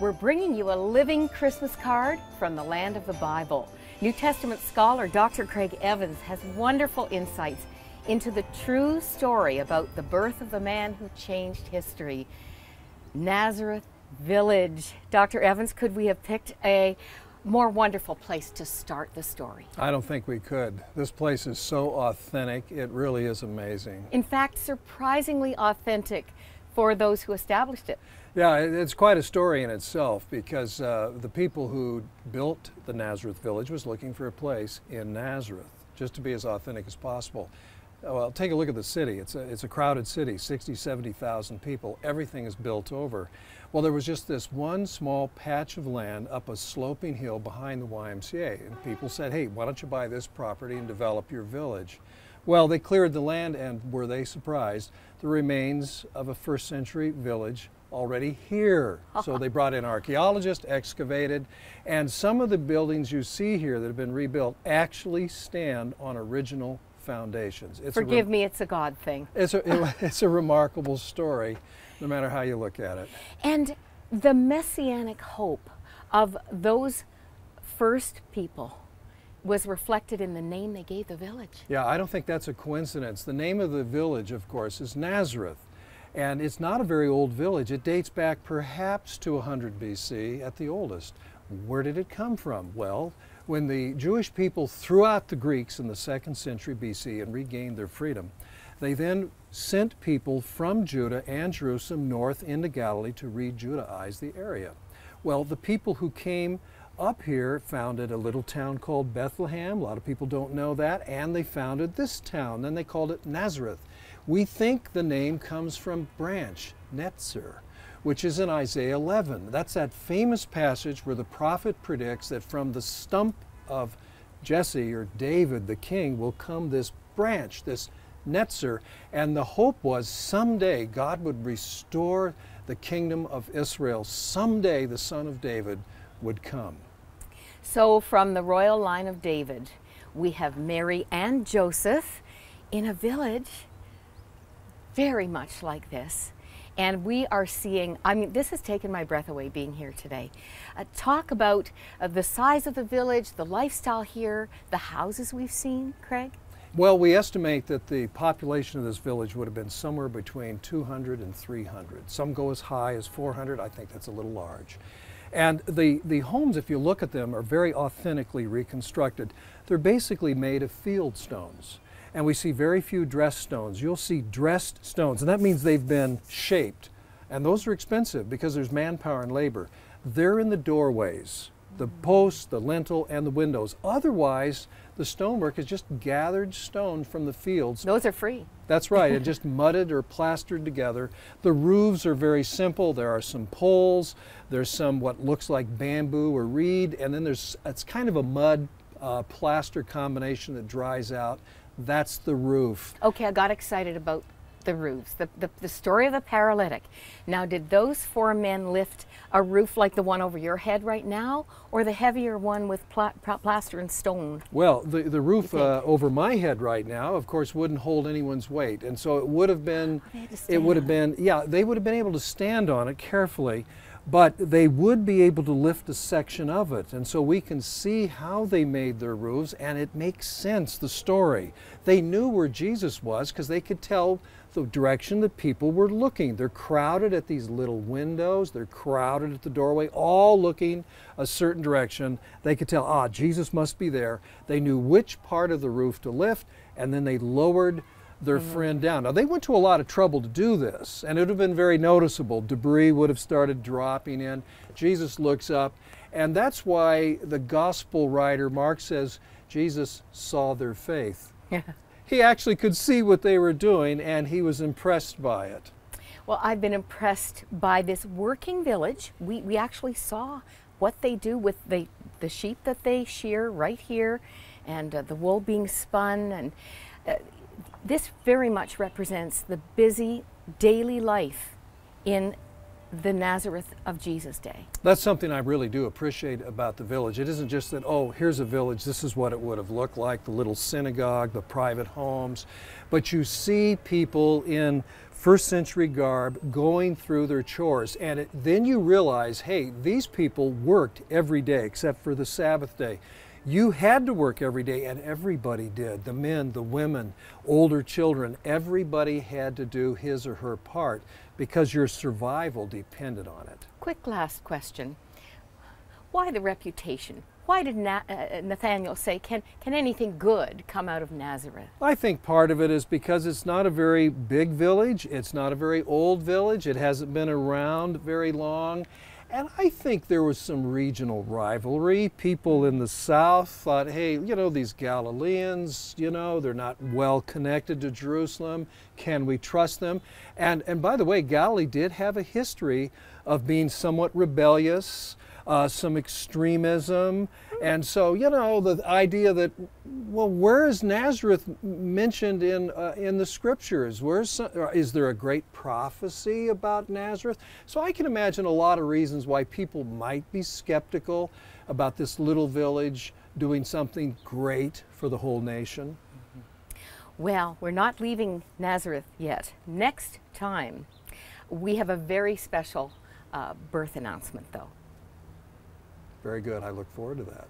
We're bringing you a living Christmas card from the land of the Bible. New Testament scholar Dr. Craig Evans has wonderful insights into the true story about the birth of the man who changed history. Nazareth Village. Dr. Evans, could we have picked a more wonderful place to start the story? I don't think we could. This place is so authentic, it really is amazing. In fact, surprisingly authentic for those who established it. Yeah, it's quite a story in itself because the people who built the Nazareth village was looking for a place in Nazareth, just to be as authentic as possible. Well, take a look at the city. It's a crowded city, 60, 70,000 people. Everything is built over. Well, there was just this one small patch of land up a sloping hill behind the YMCA. And people said, hey, why don't you buy this property and develop your village? Well, they cleared the land, and were they surprised? The remains of a first century village already here. So they brought in archaeologists, excavated, and some of the buildings you see here that have been rebuilt actually stand on original foundations. Forgive me, it's a God thing. It's a remarkable story, no matter how you look at it. And the messianic hope of those first people was reflected in the name they gave the village. Yeah, I don't think that's a coincidence. The name of the village, of course, is Nazareth. And it's not a very old village. It dates back perhaps to 100 BC at the oldest. Where did it come from? Well, when the Jewish people threw out the Greeks in the 2nd century BC and regained their freedom, they then sent people from Judah and Jerusalem north into Galilee to re-Judaize the area. Well, the people who came up here founded a little town called Bethlehem. A lot of people don't know that. And they founded this town. Then they called it Nazareth. We think the name comes from branch, Netzer, which is in Isaiah 11. That's that famous passage where the prophet predicts that from the stump of Jesse, or David the king, will come this branch, this Netzer. And the hope was someday God would restore the kingdom of Israel. Someday the son of David would come. So from the royal line of David, we have Mary and Joseph in a village very much like this. And we are seeing, I mean, this has taken my breath away being here today. Talk about the size of the village, the lifestyle here, the houses we've seen, Craig. Well, we estimate that the population of this village would have been somewhere between 200 and 300. Some go as high as 400. I think that's a little large. And the homes, if you look at them, are very authentically reconstructed. They're basically made of field stones. And we see very few dressed stones. You'll see dressed stones, and that means they've been shaped. And those are expensive because there's manpower and labor. They're in the doorways, the posts, the lintel, and the windows. Otherwise, the stonework is just gathered stone from the fields. Those are free. That's right, and just mudded or plastered together. The roofs are very simple. There are some poles, there's some what looks like bamboo or reed, and then it's kind of a mud plaster combination that dries out. That's the roof. Okay, I got excited about the roofs, the story of the paralytic. Now, did those 4 men lift a roof like the one over your head right now, or the heavier one with plaster and stone? Well, the roof over my head right now, of course, wouldn't hold anyone's weight. And so it would have been, they would have been able to stand on it carefully, but they would be able to lift a section of it. And so we can see how they made their roofs, and it makes sense, the story. They knew where Jesus was because they could tell the direction that people were looking. They're crowded at these little windows, they're crowded at the doorway, all looking a certain direction. They could tell, Jesus must be there. They knew which part of the roof to lift, and then they lowered their friend down. Now, they went to a lot of trouble to do this, and it would have been very noticeable. Debris would have started dropping in. Jesus looks up, and that's why the gospel writer Mark says Jesus saw their faith. Yeah. He actually could see what they were doing, and he was impressed by it. Well, I've been impressed by this working village. We actually saw what they do with the sheep that they shear right here, and the wool being spun, and this very much represents the busy daily life in the Nazareth of Jesus' day. That's something I really do appreciate about the village. It isn't just that, oh, here's a village, this is what it would have looked like, the little synagogue, the private homes, but you see people in first century garb, going through their chores. And then you realize, hey, these people worked every day except for the Sabbath day. You had to work every day, and everybody did. The men, the women, older children, everybody had to do his or her part because your survival depended on it. Quick last question. Why the reputation? Why did Nathaniel say, can anything good come out of Nazareth? I think part of it is because it's not a very big village. It's not a very old village. It hasn't been around very long. And I think there was some regional rivalry. People in the south thought, hey, you know, these Galileans, you know, they're not well connected to Jerusalem. Can we trust them? And by the way, Galilee did have a history of being somewhat rebellious, some extremism. And so, you know, the idea that, well, where is Nazareth mentioned in the scriptures? Is there a great prophecy about Nazareth? So I can imagine a lot of reasons why people might be skeptical about this little village doing something great for the whole nation. Well, we're not leaving Nazareth yet. Next time, we have a very special birth announcement, though. Very good. I look forward to that.